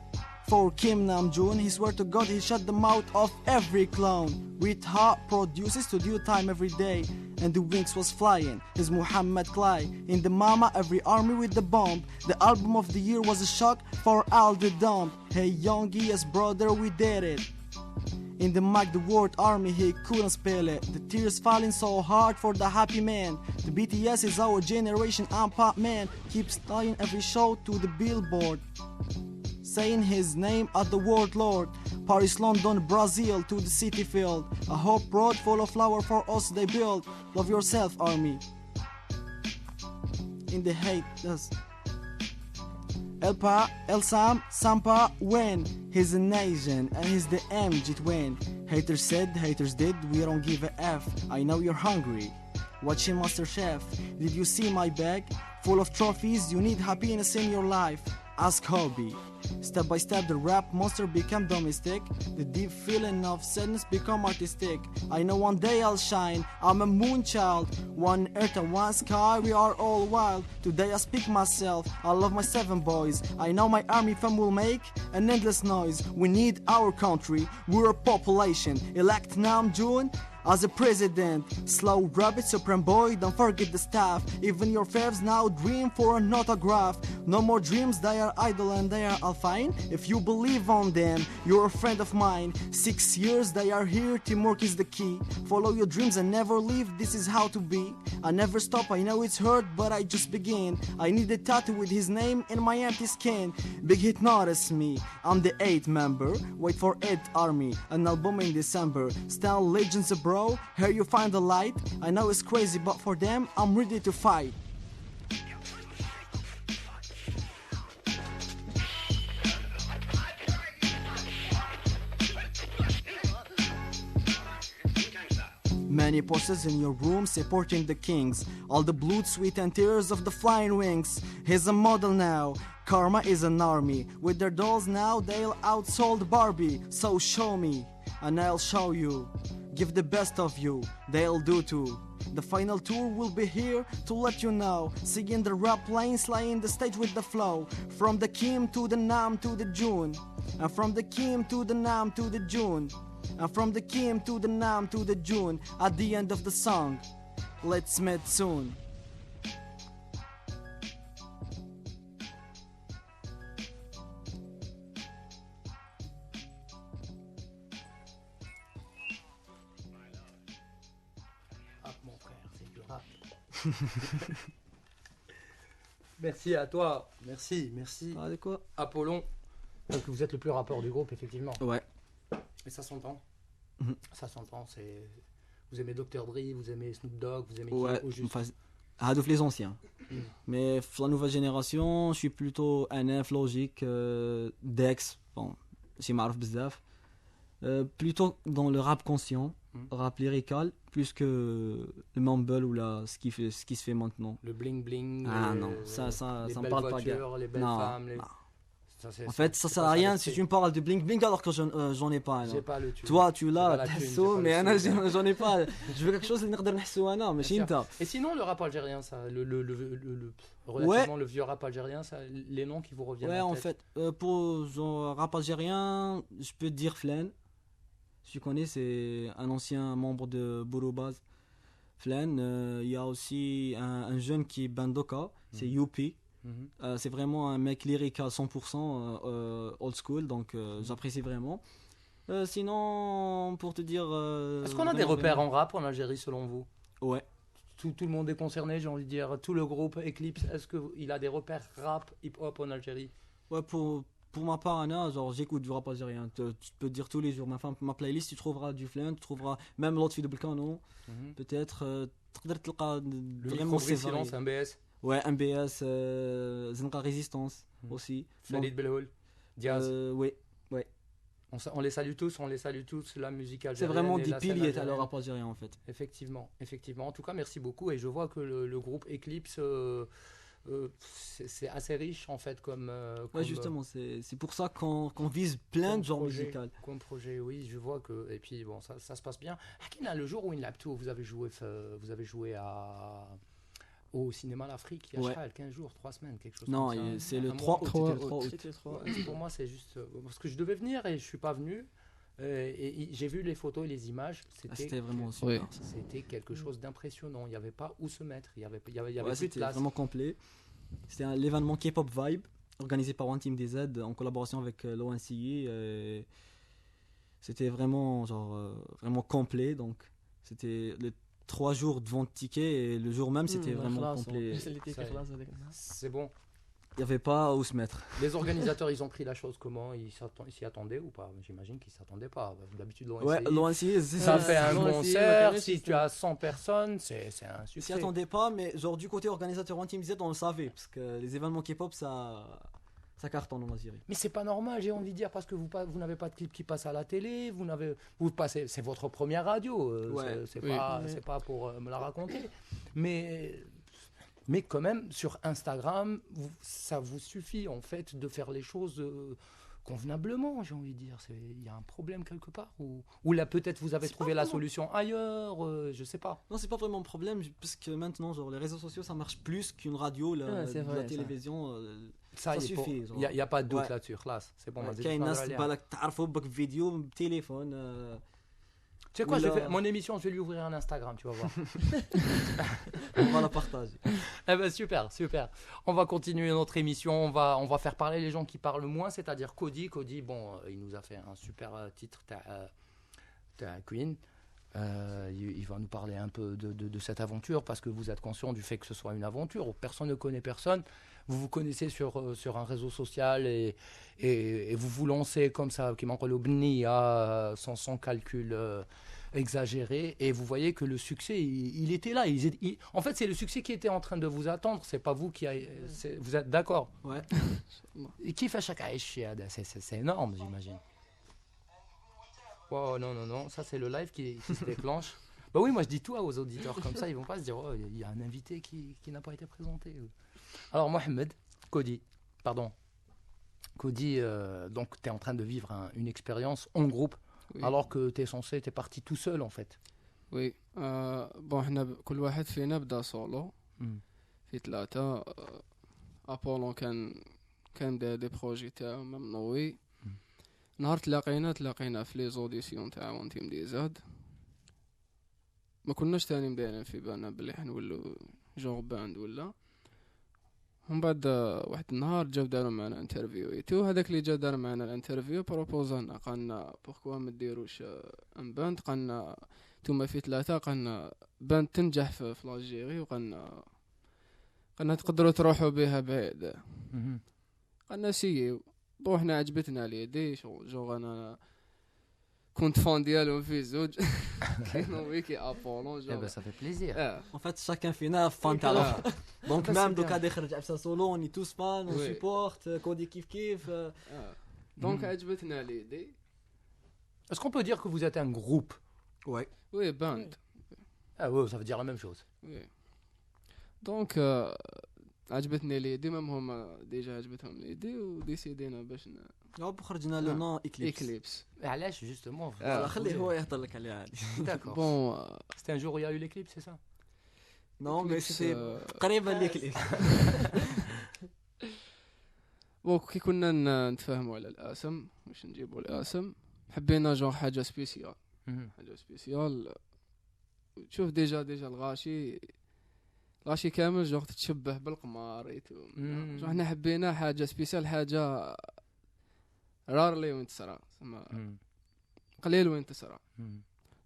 For Kim Namjoon, he swore to God he shut the mouth of every clown. With heart produces studio time every day, and the wings was flying. His Muhammad Clay in the mama, every army with the bomb. The album of the year was a shock for all the dumb. Hey youngie, yes brother, we did it. In the mic, the word army, he couldn't spell it. The tears falling so hard for the happy man. The BTS is our generation, I'm pop man. Keeps tying every show to the billboard, saying his name at the world lord. Paris, London, Brazil to the city field. A hope road full of flower for us they build. Love yourself, army. In the hate, yes. El Sam, Sampa, when he's an Asian and he's the MG Twin. Haters said, haters did, we don't give a F. I know you're hungry, watching MasterChef. Did you see my bag? Full of trophies, you need happiness in your life. Ask Hobby. Step by step the rap monster become domestic. The deep feeling of sadness become artistic. I know one day I'll shine, I'm a moon child. One earth and one sky, we are all wild. Today I speak myself, I love my 7 boys. I know my army fam will make an endless noise. We need our country, we're a population. Elect Namjoon as a president. Slow rabbit, supreme boy, don't forget the staff. Even your faves now dream for an autograph. No more dreams, they are idle and they are all fine. If you believe on them, you're a friend of mine. 6 years they are here, teamwork is the key. Follow your dreams and never leave, this is how to be. I never stop, I know it's hurt, but I just begin. I need a tattoo with his name in my empty skin. Big hit notice me, I'm the 8th member. Wait for 8th army, an album in December. Stand legends abroad. Here you find the light. I know it's crazy, but for them, I'm ready to fight. Many posters in your room supporting the kings. All the blood, sweat and tears of the flying wings. He's a model now. Karma is an army. With their dolls now, they'll outsold Barbie. So show me, and I'll show you. Give the best of you, they'll do too. The final tour will be here to let you know. Singing the rap lane, slaying the stage with the flow. From the Kim to the Nam to the June. And from the Kim to the Nam to the June. And from the Kim to the Nam to the June. At the end of the song, let's meet soon. Merci à toi. Merci. Ah, de quoi? Apollon. Donc vous êtes le plus rappeur du groupe, effectivement. Ouais. Et ça s'entend. Mhm. Ça s'entend. Vous aimez Dr. Dre, vous aimez Snoop Dogg, vous aimez Ouais, qui au juste enfin, Hadouf les anciens. Mm. Mais la nouvelle génération, je suis plutôt NF, Logic, Dex, bon, j'ai marre bzaf. Plutôt dans le rap conscient, rap lyrical, plus que le mumble ou ce qui se fait maintenant. Le bling bling. Ah non, ça les me belles parle pas voitures, gars. les belles Non, femmes. non. Ça, En fait, ça sert à rien si tu me parles de bling bling alors que j'en ai pas. J'ai pas le tube. Toi, tu J'ai pas l'as, la thune, t'as j'ai mais pas Anna, le sou. j'en ai pas. Je veux quelque chose اللي نقدر نحسو انا ماشي انت. Et sinon, le rap algérien, ça, relativement le vieux rap algérien, ça, les noms qui vous reviennent Ouais, en en tête. fait, pour genre rap algérien, je peux te dire Flan. Si tu connais, c'est un ancien membre de Bouroubaz. Flan, il y a aussi un jeune qui est Bandoka, c'est Youpi. C'est vraiment un mec lyrique à 100% old school, donc j'apprécie vraiment. Sinon, pour te dire... Est-ce qu'on a des repères en rap en Algérie selon vous? Ouais. Tout le monde est concerné, j'ai envie de dire. Tout le groupe Eclipse, est-ce qu'il a des repères rap, hip-hop en Algérie? Ouais, pour ma part, Anna, genre j'écoute du rap algérien. Tu peux te dire tous les jours. Ma playlist, tu trouveras du Flan, tu trouveras même l'autre de Belkano. Peut-être. Le micro silence, un BS. Ouais, MBS, Zenra Résistance aussi. Khalid Belhoul, Diaz. Oui. On les salue tous, la musique algérienne. C'est vraiment des la scène piliers à algérienne. le rap algérien en fait. Effectivement. En tout cas, merci beaucoup. Et je vois que le groupe Eclipse, c'est assez riche en fait comme. Ouais, justement, c'est pour ça qu'on vise plein de genres musicaux. Comme projet, oui, je vois que. Et puis bon, ça se passe bien. Hakina, le jour où il vous avez joué au cinéma l'Afrique il y a Ouais. 15 jours, 3 semaines, quelque chose Non, comme ça. c'est le Un 3 mois. août. C'était le 3 août. Pour moi, c'est juste parce que je devais venir et je suis pas venu. Et j'ai vu les photos et les images. C'était vraiment super. C'était quelque chose d'impressionnant. Il n'y avait pas où se mettre. Il y avait Ouais, plus de c'était place. vraiment complet. C'était l'événement K-pop Vibe organisé par One Team DZ en collaboration avec l'ONCI. C'était vraiment vraiment complet. Donc c'était les 3 jours de vente de tickets et le jour même c'était vraiment complet. C'est bon. Il n'y avait pas où se mettre. Les organisateurs, ils ont pris la chose comment? Ils s'y attendaient ou pas? J'imagine qu'ils ne s'attendaient pas. D'habitude, l'ONCI, Ouais, l'ONCI, ça fait un concert. Si tu as 100 personnes, c'est un Ils succès. s'y attendaient pas, mais genre du côté organisateur One Team DZ, on le savait. Parce que les événements K-pop, ça cartonne en Algérie. Mais c'est pas normal, j'ai envie de dire, parce que vous n'avez pas de clip qui passe à la télé, vous passez, c'est votre première radio, Ouais. c'est Oui. pas pour me la raconter, mais quand même sur Instagram, ça vous suffit en fait de faire les choses convenablement, j'ai envie de dire. Il y a un problème quelque part, ou là peut-être vous avez C'est trouvé pas la vraiment- solution ailleurs, je sais pas. Non, c'est pas vraiment un problème, parce que maintenant, genre, les réseaux sociaux, ça marche plus qu'une radio, c'est la vrai, ça. télévision. Ça y est, suffit. il y a pas de doute Ouais. là-dessus, classe, c'est bon. Ouais, vas-y, كاين je ناس parlerai. بالك تعرفوا بك فيديو بتليفون. Tu sais quoi, Oula. mon émission, je vais lui ouvrir un Instagram, tu vas voir. On va la partager. Eh ben super. On va continuer notre émission. On va faire parler les gens qui parlent moins, c'est-à-dire Cody. Cody, bon, il nous a fait un super titre, t'as Queen. Il va nous parler un peu de cette aventure parce que vous êtes conscient du fait que ce soit une aventure où personne ne connaît personne. Vous vous connaissez sur un réseau social et vous vous lancez comme ça, qui manque le bnia, sans calcul exagéré, et vous voyez que le succès, il était là. En fait, c'est le succès qui était en train de vous attendre. C'est pas vous qui vous êtes d'accord? Ouais. Et qui fait chaque c'est énorme, j'imagine. Oh non, ça c'est le live qui se déclenche. Bah oui, moi je dis tout aux auditeurs comme ça, ils vont pas se dire oh, il y a un invité qui n'a pas été présenté. Alors Mohamed, Cody, donc tu es en train de vivre une expérience en groupe, Oui. alors que tu es parti tout seul en fait. وي بون حنا كل واحد فينا بدا سولو مم. في 3 ابولون كان دي بروجي تاعو ممنوي نهار تلاقينا في لي زوديسيون تاع وان تيم دي زاد ما كناش تاني مدايرين في بالنا بلي حنولو جور باند ولا ومن بعد واحد النهار جاو داروا معنا انترفيو هذاك اللي جا دار معنا الانترفيو بروبوزالنا قالنا بوركوا ما ديروش ان باند قالنا نتوما في 3 قالنا باند تنجح في الجيري وقالنا تقدروا تروحوا بها بعيد قالنا سيو بون حنا عجبتنا ليدي جو انا كنت فان ديالهم في زوج كانوا ويكي ابولون جو بس صافي بليزير En fait, chacun فينا فان تاع دونك ميم دوكا داخل عبسه سولو ني توس فان و سيبورت كودي كيف دونك عجبتنا ليدي. Est-ce qu'on peut dire que vous êtes un groupe? Ouais. Oui, band. Ah ouais, ça veut dire la même chose. Oui. Donc عجبتني ليدي مام هما ديجا عجبتهم ليدي وديسيدينا باش خرجنا لو نون اكليبس. علاش جوستومون؟ خليه هو يهضر لك عليها هذه. D'accord. Bon, c'était un jour où il y a eu l'éclipse, c'est ça? Non, mais c'était قريبا l'éclipse. بون كي كنا نتفاهموا على الاسم واش نجيبوا الاسم حبينا جون حاجه سبيسيال. حاجه سبيسيال تشوف ديجا الغاشي كامل جو تتشبه بالقمار جو حنا حبينا حاجه سبيسيال حاجه رارلي وين تصرا قليل وين تصرا.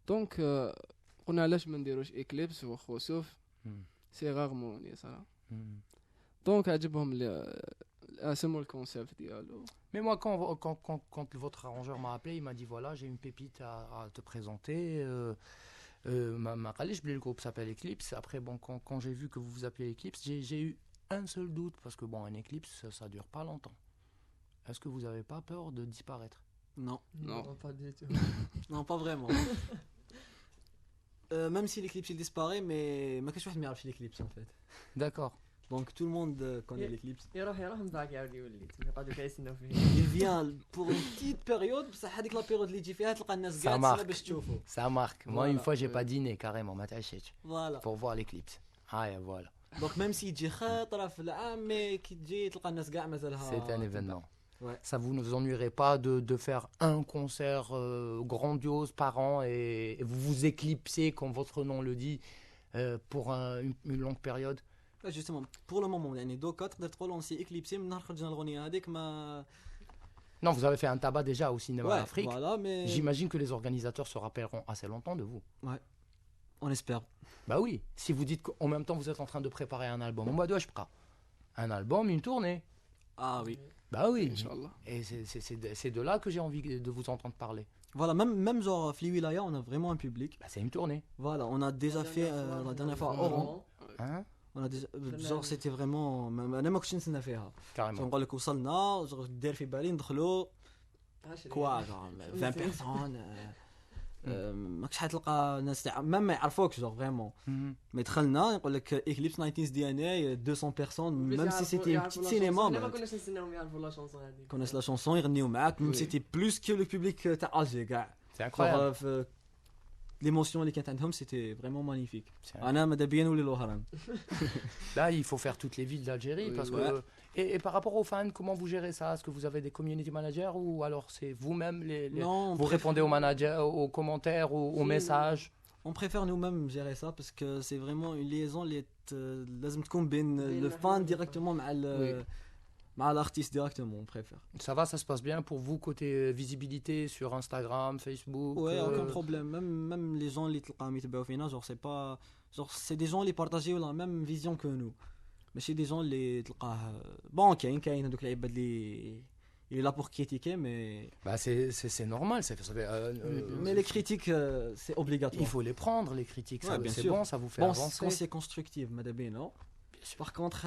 دونك قلنا علاش ما نديروش اكليبس وخسوف سي غارمون يصرا. دونك عجبهم الاسم والكونسيبت ديالو. Mais moi, quand votre arrangeur m'a appelé, il m'a dit voilà, j'ai une pépite à te présenter. Le groupe s'appelle Eclipse. Après, bon, quand j'ai vu que vous vous appelez Eclipse, j'ai eu un seul doute parce que bon, un éclipse, ça dure pas longtemps. Est-ce que vous avez pas peur de disparaître? Non, pas du tout. Non, pas vraiment. Même si l'éclipse il disparaît, mais ما كاينش واحد ما يعرفش l'éclipse en fait. D'accord. Donc tout le monde connaît l'éclipse. يروح من بعد يعاود يولي يقعدوا كيسناو فيه. Il vient pour une petite période بصح هذيك لا بيريود اللي يجي فيها تلقى الناس قاعده باش تشوفوا. Ça marque. Moi une fois j'ai pas dîné carrément ما تعشيتش. Voilà. Pour voir l'éclipse. Ah voilà. Donc même si يجي خطره في العام مي كي تجي تلقى الناس كاع مازالها. C'est un événement. Ouais. Ça vous ne vous ennuierez pas de faire un concert grandiose par an et vous vous éclipsez comme votre nom le dit pour une longue période. Justement pour le moment يعني دوكا تقدر تقول on s'est éclipsé من نهار خرجنا الأغنية هذيك ما. Non, vous avez fait un tabac déjà au cinéma Afrique. Voilà, mais j'imagine que les organisateurs se rappelleront assez longtemps de vous. Ouais. On espère. Bah oui, si vous dites qu'en même temps vous êtes en train de préparer un album, un album, une tournée. Ah oui. Bah oui. Inch'Allah. Et c'est de là que j'ai envie de vous entendre parler. Voilà, même genre في الولاية on a vraiment un public. Bah c'est une tournée. Voilà, on a déjà fait la dernière fois à Oran. Hein? On a déjà genre c'était vraiment انا ما كنتش نستنى فيها. Carrément. نقول لك وصلنا genre داير في بالي ندخلوا كوا 20 personnes. ماكش حتلقى ناس ما يعرفوكش genre vraiment. mais دخلنا يقول لك Eclipse 19 دياناي 200 personnes même si c'était un petit cinéma. ما كناش نستناوهم يعرفوا لا شونسون هذه. كناش لا شونسون يغنيو معاك même c'était plus que le public تاع الجي كاع. C'est incroyable. L'émotion اللي كانت عندهم c'était vraiment magnifique. انا ماذا بيا نولي الوهران. Là, il faut faire toutes les villes d'Algérie parce que et par rapport aux fans, comment vous gérez ça? Est-ce que vous avez des community managers ou alors c'est vous-même Non, vous répondez aux managers, aux commentaires, aux messages? On préfère nous-mêmes gérer ça parce que c'est vraiment une liaison اللي لازم تكون بين le fan directement مع l'artiste directement, on préfère. Ça va, ça se passe bien pour vous côté visibilité sur Instagram, Facebook? Ouais, aucun problème. Même les gens اللي تلقاهم يتبعوا فينا, genre c'est pas genre c'est des gens اللي partagent la même vision que nous. ماشي des gens اللي تلقاه bon كاين هذوك العباد اللي il est là pour critiquer mais bah c'est normal, mais les critiques c'est obligatoire. Il faut les prendre les critiques, ouais, c'est bon, ça vous fait avancer. Quand c'est constructif, madame, non? Par contre,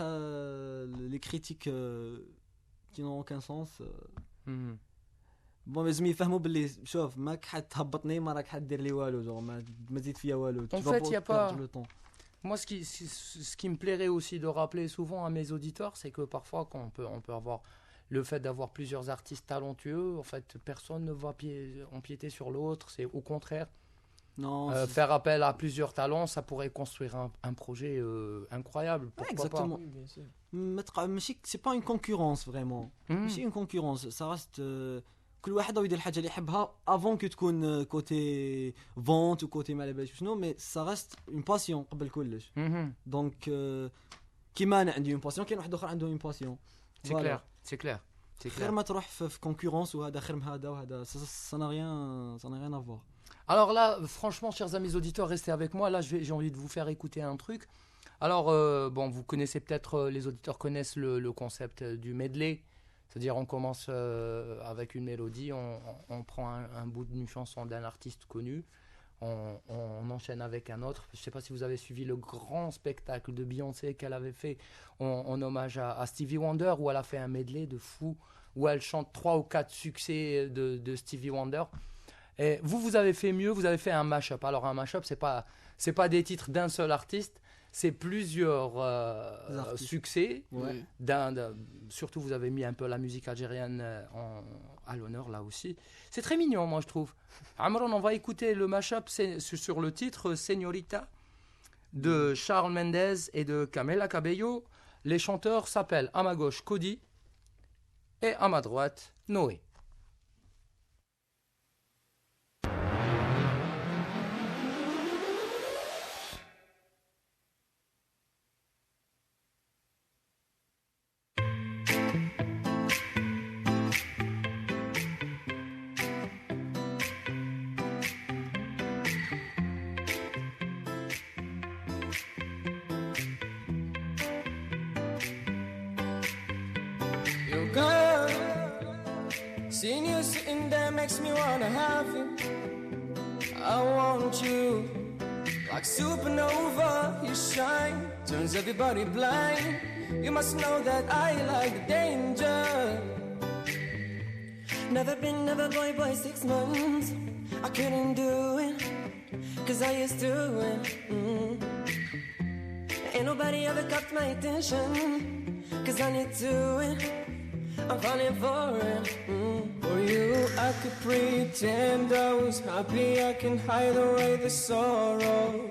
les critiques qui n'ont aucun sens. Bon, لازم يفهموا باللي شوف ماك حد تهبطني ما راك حد دير لي والو جو ما زيد فيا والو. En fait, il y a pas moi ce qui me plairait aussi de rappeler souvent à mes auditeurs, c'est que parfois quand on peut avoir le fait d'avoir plusieurs artistes talentueux, en fait, personne ne va empiéter sur l'autre, c'est au contraire. Non, faire appel à plusieurs talents, ça pourrait construire un projet incroyable. Pourquoi exactement. pas? Oui, bien sûr. C'est pas une concurrence vraiment. C'est une concurrence. Ça reste كل واحد يدير الحاجه اللي يحبها avant que تكون côté vente ou côté ما على باليش شنو, mais ça reste une passion قبل كلش. Donc كيما انا عندي اون باسيون كاين واحد اخر عنده اون باسيون C'est clair, c'est clair. C'est خير clair. ما تروح في كونكورونس وهذا خير من هذا وهذا ça n'a rien à voir. Alors là, franchement, chers amis auditeurs, restez avec moi. Là, j'ai envie de vous faire écouter un truc. Alors, bon, vous connaissez peut-être, les auditeurs connaissent le concept du medley. C'est-à-dire, on commence avec une mélodie, on prend un bout d'une chanson d'un artiste connu, on enchaîne avec un autre. Je ne sais pas si vous avez suivi le grand spectacle de Beyoncé qu'elle avait fait en hommage à Stevie Wonder, où elle a fait un medley de fou, où elle chante 3 ou 4 succès de Stevie Wonder. Et vous avez fait mieux, vous avez fait un mash-up. Alors un mash-up, c'est pas des titres d'un seul artiste, c'est plusieurs succès. Ouais. Surtout, vous avez mis un peu la musique algérienne à l'honneur là aussi. C'est très mignon, moi je trouve. Amron, on va écouter le mash-up sur le titre Señorita de Charles Mendez et de Camila Cabello. Les chanteurs s'appellent à ma gauche Cody et à ma droite Noé. You girl, seeing you sitting there makes me wanna have you. I want you like supernova. You shine, turns everybody blind. You must know that I like the danger. Never been, never boy, 6 months. I couldn't do it, cause I used to it. Ain't nobody ever caught my attention, cause I need to it. I'm falling for it. For you, I could pretend I was happy. I can hide away the sorrow.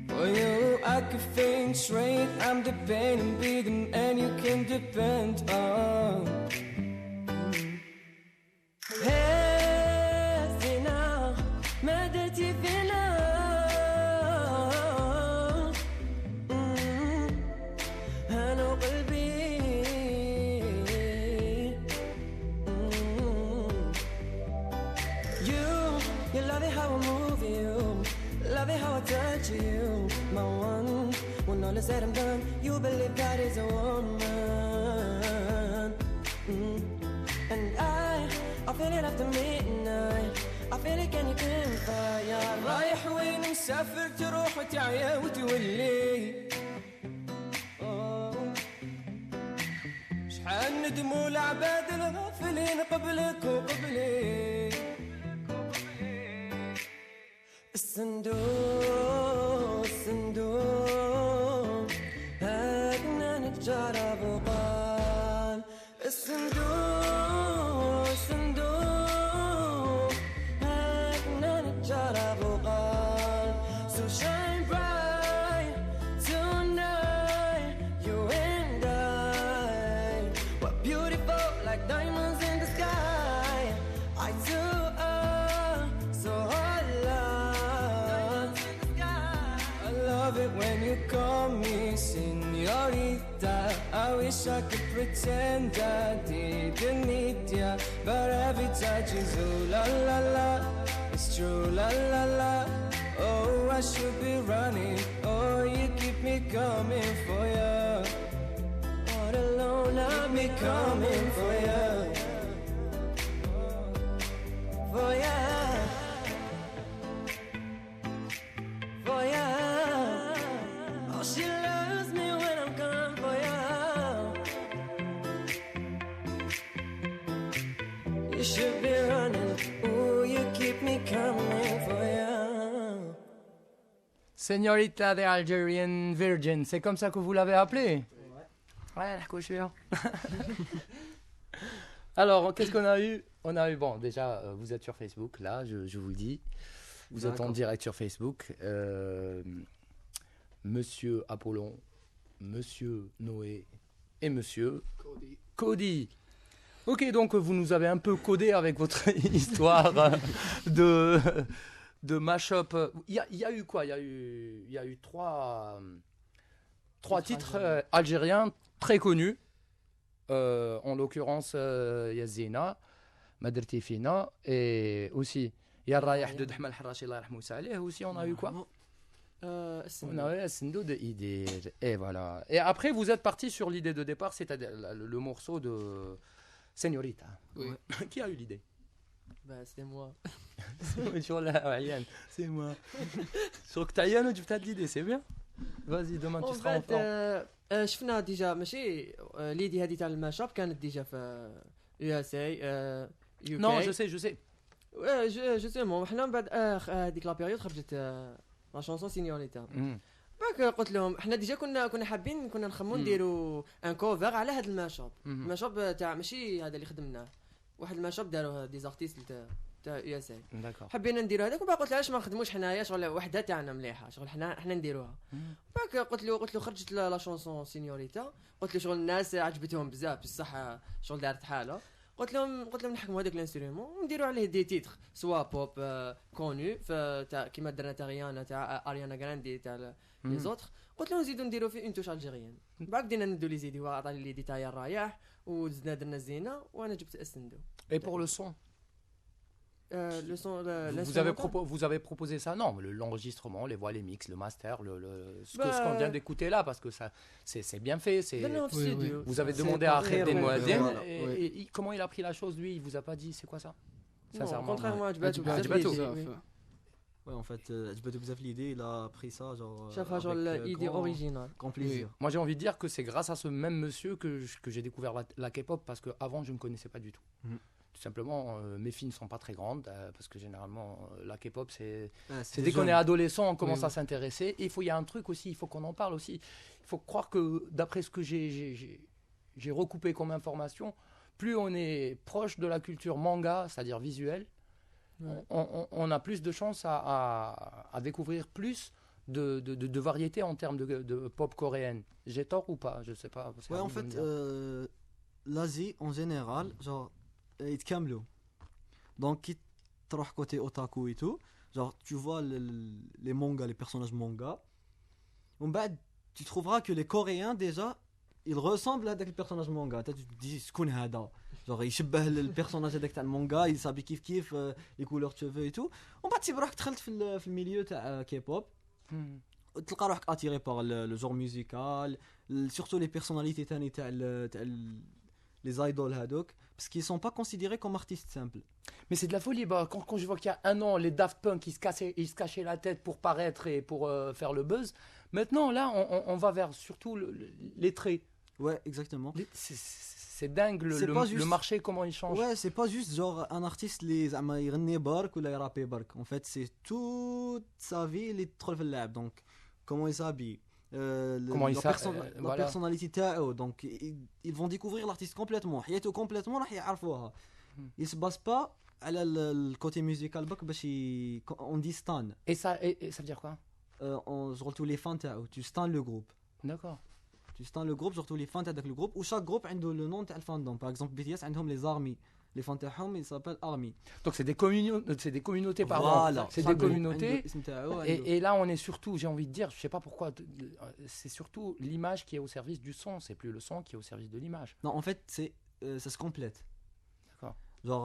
For you, I could think straight. I'm the pain and beating, and you can depend on. Hey, Sina, مدتي فينا. أنا وقلبي. You love it how I move you, love it how I touch you. My one, when all is said and done, you believe God is a woman. And I feel it after midnight. I feel it can you can fire. رايح وين مسافر تروح وتعيا وتولي. شحال ندموا العباد الغافلين قبلك وقبلي. الصندوق الصندوق هاكنا نتجارب وقال. الصندوق الصندوق هاكنا نتجارب وقال. So shine bright tonight, you and I. We're beautiful like diamonds in the sky. I too are so alive. I love it when you call me señorita. I wish I could pretend I didn't need ya, but every touch is ooh la la la. It's true la la la. Oh, I should be running. Oh, you keep me coming for ya. All alone, Keep me coming for ya. for ya, for ya. Oh, she loves me when I'm gone for ya. You should be running. Ooh, you keep me coming for ya. Señorita the Algerian Virgin, c'est comme ça que vous l'avez appelé? Ouais, la couchure. Alors, qu'est-ce qu'on a eu? On a eu, bon, déjà, vous êtes sur Facebook, là, je vous le dis. Vous êtes en direct sur Facebook. Monsieur Apollon, Monsieur Noé et Monsieur Cody. Ok, donc vous nous avez un peu codé avec votre histoire de mash-up. Il y a eu quoi? Il y a eu 3 titres algériens très connus. En l'occurrence, il y a Zina, Madrti Fina, et aussi il y a Rayah de Dahmal Harachi, Allah yarhamou salih. Aussi, on a eu quoi? On a eu Asendo de Idir. Et voilà. Et après, vous êtes parti sur l'idée de départ, c'est-à-dire le morceau de Señorita. Oui. Qui a eu l'idée? Bah, c'était moi. C'est moi. Sur que Taïan, tu as l'idée, c'est bien. Vas-y, demain tu seras en forme. شفنا ديجا ماشي ليدي هذه تاع الماشاب كانت ديجا في يو اس اي يو Non, je sais. جوستومون حنا من بعد هذيك لا بيريود خرجت لا شونسون سينيوريتا باك قلت لهم حنا ديجا كنا حابين كنا نخمو نديروا ان كوفر على هذا الماشاب الماشاب تاع ماشي هذا اللي خدمناه واحد الماشاب داروه دي زارتيست تاع يو اس اي حبينا نديروا هذاك وباك قلت علاش ما نخدموش حنايا شغل وحده تاعنا مليحه شغل حنا نديروها باك قلت له خرجت لا شونسون سينيوريتا قلت له شغل الناس عجبتهم بزاف بصح شغل دارت حاله قلت لهم نحكموا هذاك الانسترومون ونديروا عليه دي تيتر سوا بوب كونو تاع كيما درنا تاع ريانا تاع اريانا غراندي تاع لي زوتر قلت لهم نزيدوا نديروا فيه اون توش الجيريان بعد بدينا ندو لي زيدي وعطاني لي ديتاي الرايح وزدنا درنا الزينه وانا جبت اسندو. Et pour le son? Le son, vous avez proposé ça? Non, l'enregistrement, les voix, les mix, le master, ce qu'on vient d'écouter là, parce que ça, c'est bien fait. Vous avez demandé à Khaddin Mouadine, et comment il a pris la chose, lui? Il vous a pas dit c'est quoi ça? Non, contrairement à Djibatou. Ouais, en fait, Djibatou Bzaf l'idée, il a pris ça genre. Genre l'idée originale. Grand plaisir. Moi j'ai envie de dire que c'est grâce à ce même monsieur que j'ai découvert la K-pop, parce qu'avant je ne connaissais pas du tout. Tout simplement, mes filles ne sont pas très grandes, parce que généralement la K-pop c'est dès qu'on est adolescent on commence à s'intéresser. Et il y a un truc aussi, il faut qu'on en parle aussi. Il faut croire que d'après ce que j'ai recoupé comme information, plus on est proche de la culture manga, c'est-à-dire visuelle, on a plus de chances à découvrir plus de variétés en termes de pop coréenne. J'ai tort ou pas? Je sais pas. Ouais, en fait, l'Asie en général, genre يتكاملوا donc qui تروح côté otaku et tout genre tu vois les mangas, les personnages manga ومن بعد tu trouveras que les coréens déjà ils ressemblent à des personnages manga. Tu te dis شكون هذا genre يشبه البيرسوناج هذاك تاع المانغا يصابي كيف les couleurs de cheveux et tout ومن بعد تسيب روحك دخلت في الميليو تاع كيبوب تلقى روحك attiré par le genre musical surtout les personnalités تاني تاع les idoles hadouk parce qu'ils sont pas considérés comme artistes simples. Mais c'est de la folie. Bah, quand je vois qu'il y a un an les Daft Punk ils se cachaient la tête pour paraître et pour faire le buzz, maintenant là on va vers surtout les traits. Ouais, exactement. C'est dingue le marché comment il change. Ouais, c'est pas juste genre un artiste les زعما يغني برك ولا يرابي برك. En fait, c'est toute sa vie اللي تدخل في اللعب. Donc comment il s'habille, la personnalité تاعو, donc ils vont découvrir l'artiste complètement, حياته complètement راح يعرفوها. Ils se basent pas على le côté musical برك باش on dit stan. Et ça veut dire quoi? Surtout les fans تاعو, tu stan le groupe. D'accord. Tu stan le groupe, surtout les fans تاع داك le groupe, ou chaque groupe عنده le nom تاع الفاندوم. Par exemple BTS عندهم les armies. Les fans تاعهم ils s'appellent army. Donc c'est des communautés pardon. Voilà. C'est des communautés. Et là on est surtout, j'ai envie de dire, je sais pas pourquoi, c'est surtout l'image qui est au service du son, c'est plus le son qui est au service de l'image. Non, en fait, ça se complète. D'accord. Genre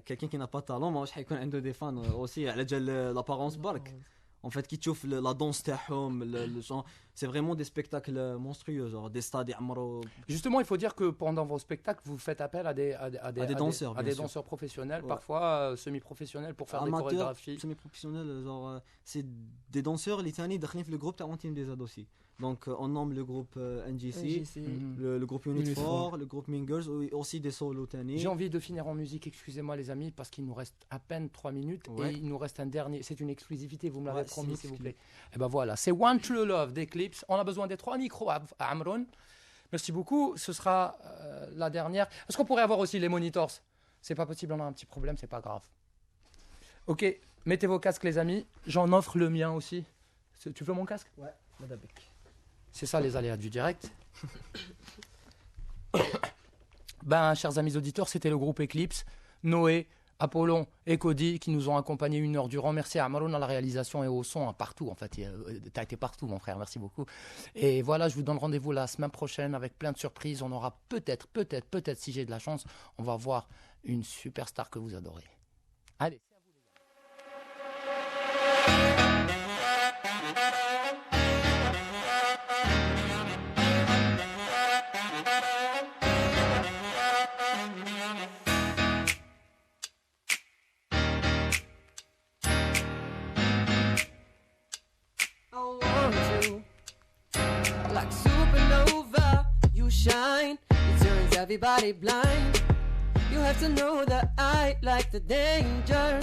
quelqu'un qui n'a pas de talent, moi je حيكون عنده des fans aussi على جال l'apparence برك. En fait, qui chauffe la danse تاعهم, le son, c'est vraiment des spectacles monstrueux, genre des stades يعمروا. Justement, il faut dire que pendant vos spectacles, vous faites appel à des danseurs professionnels, parfois semi-professionnels pour faire des chorégraphies. Semi-professionnels, genre c'est des danseurs les tani داخلين في le groupe تاع Team des Ados aussi. Donc on nomme le groupe NGC, le groupe Unit 4, le groupe Mean Girls, aussi des solos tani. J'ai envie de finir en musique, excusez-moi les amis, parce qu'il nous reste à peine 3 minutes et il nous reste un dernier, c'est une exclusivité, vous me l'avez promis s'il vous plaît. Et ben voilà, c'est One True Love d'Eclipse. On a besoin des 3 micros à Amron. Merci beaucoup, ce sera la dernière. Est-ce qu'on pourrait avoir aussi les monitors? C'est pas possible, on a un petit problème, c'est pas grave. Ok, mettez vos casques les amis, j'en offre le mien aussi. Tu veux mon casque? Ouais, madabek. C'est ça les aléas du direct. Ben, chers amis auditeurs, c'était le groupe Eclipse. Noé, Apollon et Cody qui nous ont accompagnés 1 heure durant. Merci à Amaroun à la réalisation et au son, partout en fait. Tu as été partout mon frère, merci beaucoup. Et voilà, je vous donne rendez-vous la semaine prochaine avec plein de surprises. On aura peut-être, si j'ai de la chance, on va voir une superstar que vous adorez. Allez. Like supernova, you shine. It turns everybody blind. You have to know that I like the danger.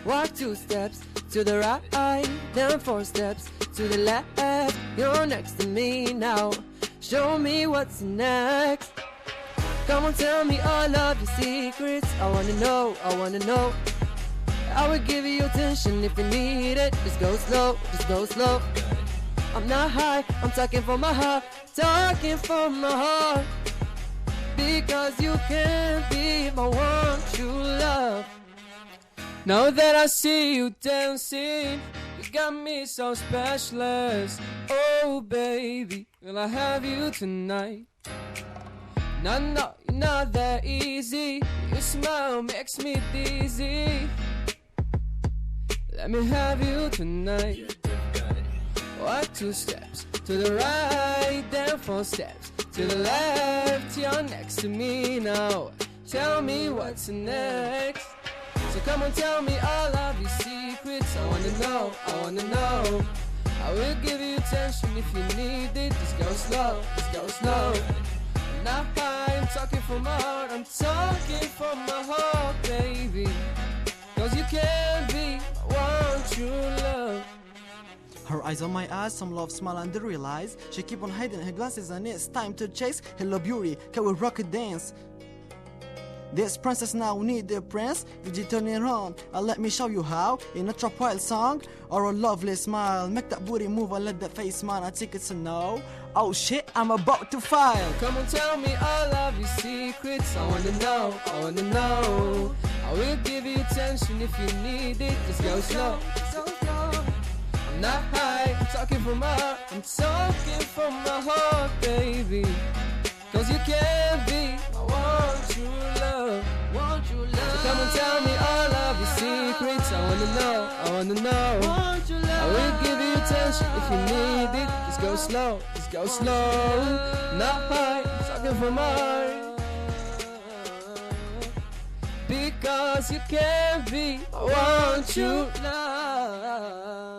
Walk 2 steps to the right, then 4 steps to the left. You're next to me now. Show me what's next. Come on, tell me all of your secrets. I wanna know, I wanna know. I will give you attention if you need it. Just go slow, just go slow. I'm not high, I'm talking from my heart, talking from my heart. Because you can be my one true love. Now that I see you dancing, you got me so specialist. Oh baby, will I have you tonight? No, no, you're not that easy. Your smile makes me dizzy. Let me have you tonight. Walk 2 steps to the right, then 4 steps to the left. You're next to me now. Tell me what's next. So come on, tell me all of your secrets. I wanna know, I wanna know. I will give you attention if you need it. Just go slow, just go slow. I'm not high, I'm talking from my heart. I'm talking from my heart, baby. Cause you can be my one true love. Her eyes on my ass, some love smile and realize she keep on hiding her glances and it's time to chase. Hello beauty, can we rock a dance? This princess now need a prince. Did you turn it on? Let me show you how. In a trap wild song or a lovely smile. Make that booty move and let that face smile. I think it's a no. Oh shit, I'm about to file. Come on, tell me all of your secrets. I wanna know, I wanna know. I will give you attention if you need it. Just go slow, so slow. I'm not high, I'm talking from my heart. I'm talking from my heart, baby. Cause you can be my one true love. One true love. So come and tell me all of your secrets. I wanna know, I wanna know. One true love. I will give you attention if you need it. Just go slow, just go slow. Not high, I'm talking from my heart. Because you can be my one true love.